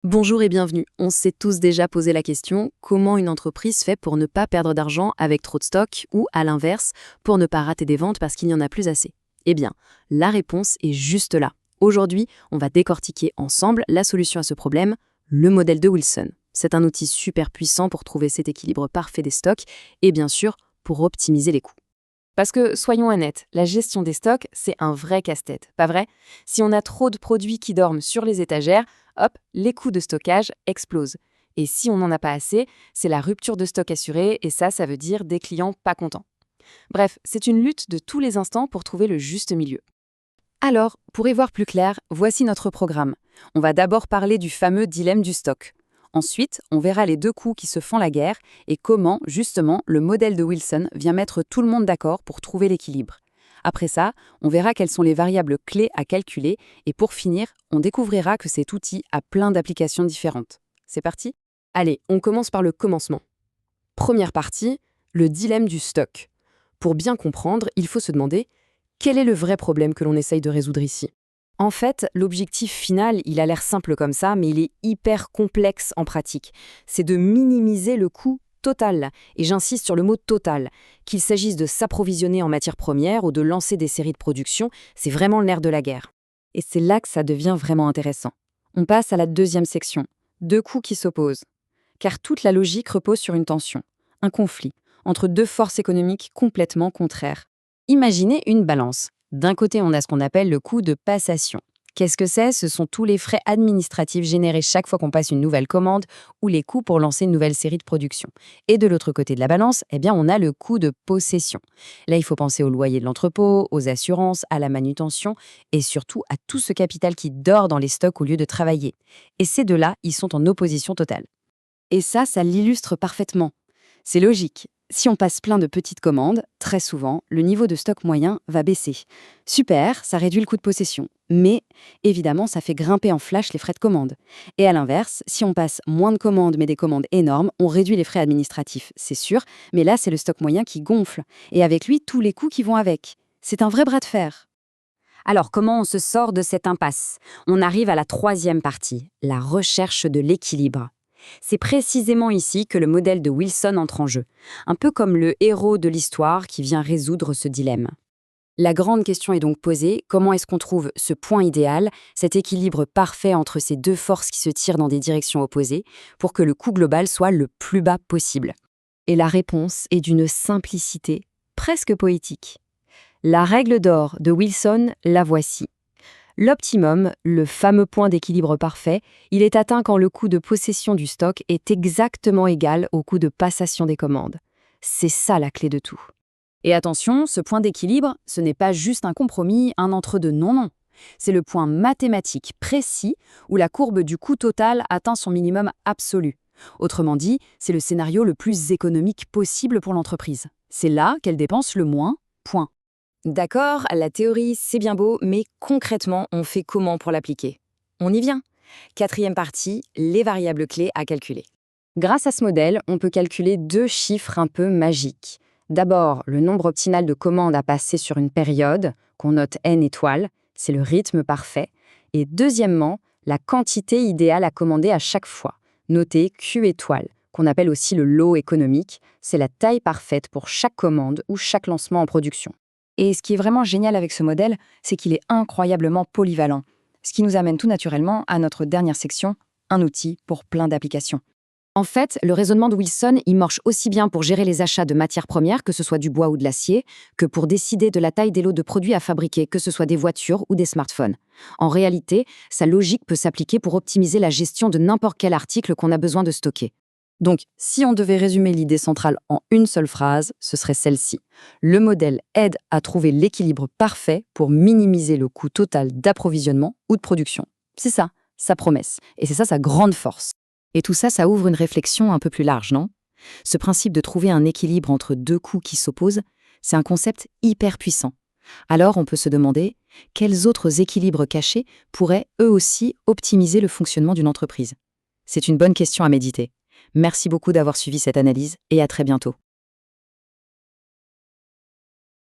Bonjour et bienvenue. On s'est tous déjà posé la question, comment une entreprise fait pour ne pas perdre d'argent avec trop de stock ou, à l'inverse, pour ne pas rater des ventes parce qu'il n'y en a plus assez? Eh bien, la réponse est juste là. Aujourd'hui, on va décortiquer ensemble la solution à ce problème, le modèle de Wilson. C'est un outil super puissant pour trouver cet équilibre parfait des stocks et bien sûr, pour optimiser les coûts. Parce que, soyons honnêtes, la gestion des stocks, c'est un vrai casse-tête, pas vrai? Si on a trop de produits qui dorment sur les étagères, hop, les coûts de stockage explosent. Et si on n'en a pas assez, c'est la rupture de stock assurée, et ça veut dire des clients pas contents. Bref, c'est une lutte de tous les instants pour trouver le juste milieu. Alors, pour y voir plus clair, voici notre programme. On va d'abord parler du fameux dilemme du stock. Ensuite, on verra les deux coups qui se font la guerre et comment, justement, le modèle de Wilson vient mettre tout le monde d'accord pour trouver l'équilibre. Après ça, on verra quelles sont les variables clés à calculer et pour finir, on découvrira que cet outil a plein d'applications différentes. C'est parti? Allez, on commence par le commencement. Première partie, le dilemme du stock. Pour bien comprendre, il faut se demander quel est le vrai problème que l'on essaye de résoudre ici. En fait, l'objectif final, il a l'air simple comme ça, mais il est hyper complexe en pratique. C'est de minimiser le coût total, et j'insiste sur le mot total. Qu'il s'agisse de s'approvisionner en matières premières ou de lancer des séries de production, c'est vraiment le nerf de la guerre. Et c'est là que ça devient vraiment intéressant. On passe à la deuxième section, deux coûts qui s'opposent. Car toute la logique repose sur une tension, un conflit, entre deux forces économiques complètement contraires. Imaginez une balance. D'un côté, on a ce qu'on appelle le coût de passation. Qu'est-ce que c'est? Ce sont tous les frais administratifs générés chaque fois qu'on passe une nouvelle commande ou les coûts pour lancer une nouvelle série de production. Et de l'autre côté de la balance, on a le coût de possession. Là, il faut penser au loyer de l'entrepôt, aux assurances, à la manutention et surtout à tout ce capital qui dort dans les stocks au lieu de travailler. Et ces deux-là, ils sont en opposition totale. Et ça l'illustre parfaitement. C'est logique. Si on passe plein de petites commandes, très souvent, le niveau de stock moyen va baisser. Super, ça réduit le coût de possession. Mais, évidemment, ça fait grimper en flash les frais de commande. Et à l'inverse, si on passe moins de commandes mais des commandes énormes, on réduit les frais administratifs, c'est sûr, mais là, c'est le stock moyen qui gonfle. Et avec lui, tous les coûts qui vont avec. C'est un vrai bras de fer. Alors, comment on se sort de cette impasse? On arrive à la troisième partie, la recherche de l'équilibre. C'est précisément ici que le modèle de Wilson entre en jeu, un peu comme le héros de l'histoire qui vient résoudre ce dilemme. La grande question est donc posée, comment est-ce qu'on trouve ce point idéal, cet équilibre parfait entre ces deux forces qui se tirent dans des directions opposées, pour que le coût global soit le plus bas possible? Et la réponse est d'une simplicité presque poétique. La règle d'or de Wilson, la voici. L'optimum, le fameux point d'équilibre parfait, il est atteint quand le coût de possession du stock est exactement égal au coût de passation des commandes. C'est ça la clé de tout. Et attention, ce point d'équilibre, ce n'est pas juste un compromis, un entre-deux, non. C'est le point mathématique précis où la courbe du coût total atteint son minimum absolu. Autrement dit, c'est le scénario le plus économique possible pour l'entreprise. C'est là qu'elle dépense le moins, point. D'accord, la théorie, c'est bien beau, mais concrètement, on fait comment pour l'appliquer? On y vient. Quatrième partie, les variables clés à calculer. Grâce à ce modèle, on peut calculer deux chiffres un peu magiques. D'abord, le nombre optimal de commandes à passer sur une période, qu'on note n étoiles, c'est le rythme parfait. Et deuxièmement, la quantité idéale à commander à chaque fois, notée q étoiles, qu'on appelle aussi le lot économique, c'est la taille parfaite pour chaque commande ou chaque lancement en production. Et ce qui est vraiment génial avec ce modèle, c'est qu'il est incroyablement polyvalent. Ce qui nous amène tout naturellement à notre dernière section, un outil pour plein d'applications. En fait, le raisonnement de Wilson, il marche aussi bien pour gérer les achats de matières premières, que ce soit du bois ou de l'acier, que pour décider de la taille des lots de produits à fabriquer, que ce soit des voitures ou des smartphones. En réalité, sa logique peut s'appliquer pour optimiser la gestion de n'importe quel article qu'on a besoin de stocker. Donc, si on devait résumer l'idée centrale en une seule phrase, ce serait celle-ci. Le modèle aide à trouver l'équilibre parfait pour minimiser le coût total d'approvisionnement ou de production. C'est ça, sa promesse. Et c'est ça sa grande force. Et tout ça, ça ouvre une réflexion un peu plus large, non? Ce principe de trouver un équilibre entre deux coûts qui s'opposent, c'est un concept hyper puissant. Alors, on peut se demander, quels autres équilibres cachés pourraient, eux aussi, optimiser le fonctionnement d'une entreprise? C'est une bonne question à méditer. Merci beaucoup d'avoir suivi cette analyse et à très bientôt.